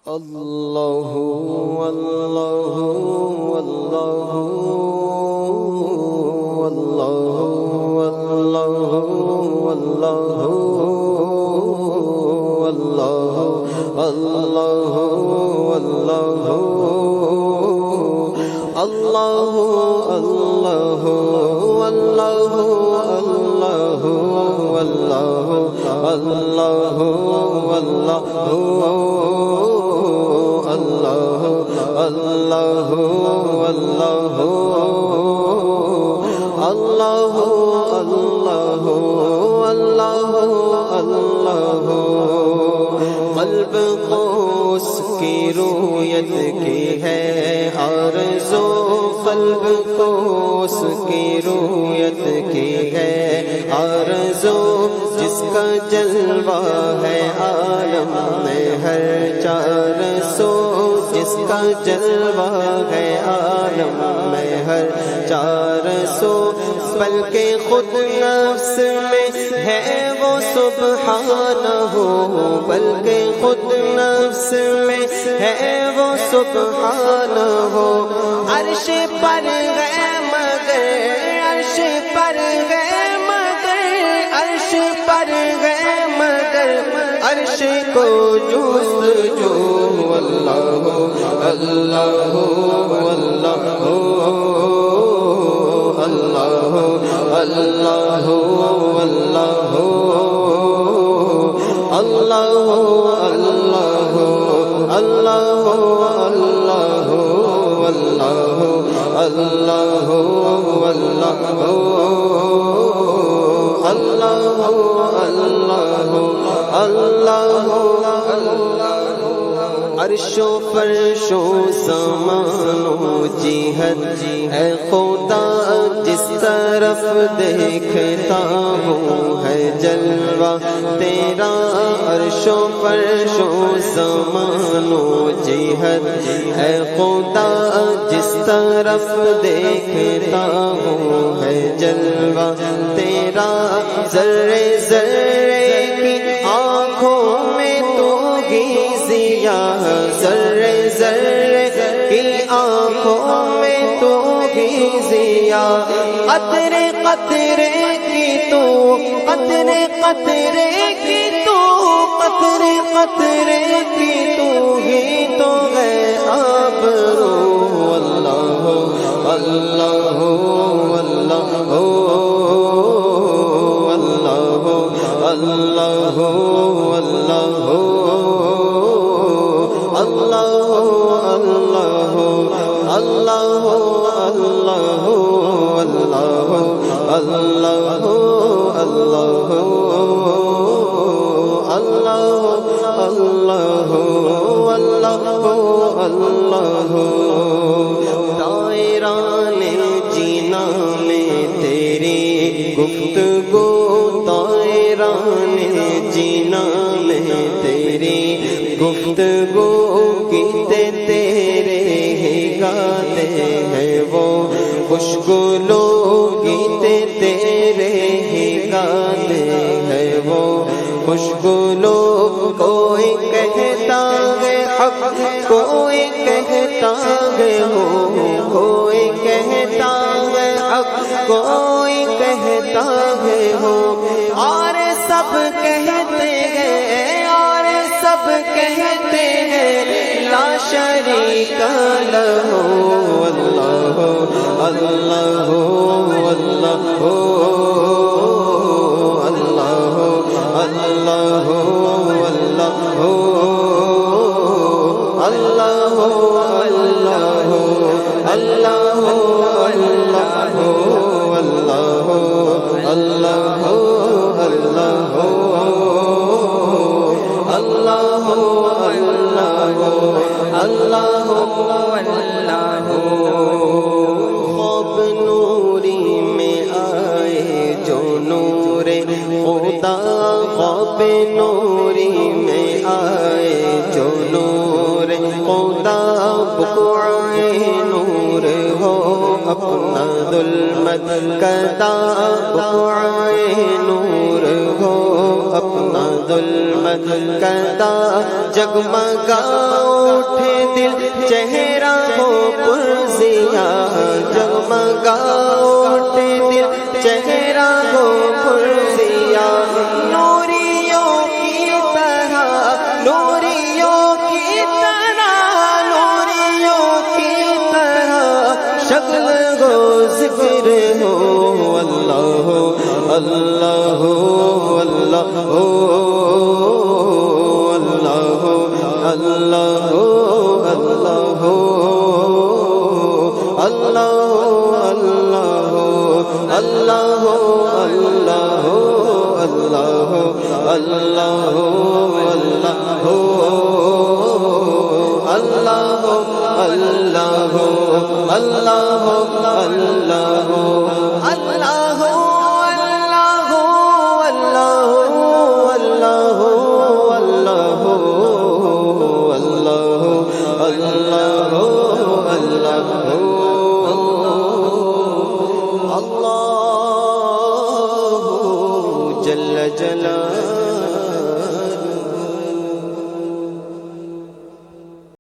اللہ اللہ اللہ اللہ اللہ اللہ اللہ اللہ اللہ اللہ اللہ اللہ قلب کو اس کی رویت کی ہے آرزو، قلب کو اس کی رویت کی ہے آرزو، جس کا جلوہ ہے عالم میں ہر چار سو، جس کا جلوہ ہے عالم میں ہر چار سو، بلکہ خود نفس میں ہے وہ سبحانہ، بلکہ خود نفس میں ہے وہ سبحانہ، عرش پر ہے مگر، عرش پر ہے مگر، عرش پر ہے مگر، عرش کو جستجو، اللہ اللہ اللہ اللہ اللہ اللہ اللہ اللہ اللہ عرش و فرش و زمان و جہت ہے خدا، جس طرف دیکھتا ہوں ہے جلوہ تیرا، عرش و فرش و زمان و جہت ہے خدا، جس طرف دیکھتا ہوں ہے جلوہ تیرا، ذرے ذرے کی آنکھوں میں تو گی ضیا، ذرے ذرے کی آنکھوں میں تو گی ضیا، قطرے قطرے کی تو، قطرے قطرے کی تو، قطرے قطرے کی تو ہی تو ہے آبرو، اللہ اللہ اللہ اللہ اللہ اللہ دائران جینا میں تیری گفتگو، دائران جینا میں تیری گفتگو، گیتے تیرے ہی گاتے ہیں وہ خوشگلو، گیتے تیرے ہی گاتے ہیں وہ خوشگلو، کوئی کہتا ہے حق، کوئی کہتا ہے ہو، کوئی کہتا ہے حق، کوئی کہتا ہے ہو، اور سب کہتے ہیں، اور سب کہتے ہیں لا شریک لہ، اللہ اللہ اللہ اللہ اللہ اللہ اللہ خواب نوری میں آئے جو نور خدا، خواب نوری میں آئے جو نور خدا، بقعے نور ہو اپنا ظلمت کدا، بقعے نور ہو اپنا ظلمت کدا، جگمگاؤ دل چہرہ ہو پرزیاں جگمگا اٹھے دل چہرہ ہو پرزیاں نوریوں کی طرح نوریوں کی طرح نوریوں کی طرح شکل ہو ذکر ہو اللہ اللہ اللہ اللہ اللہ اللہ اللہ اللہ اللہ اللہ اللہ اللہ اللہ جل جلالہ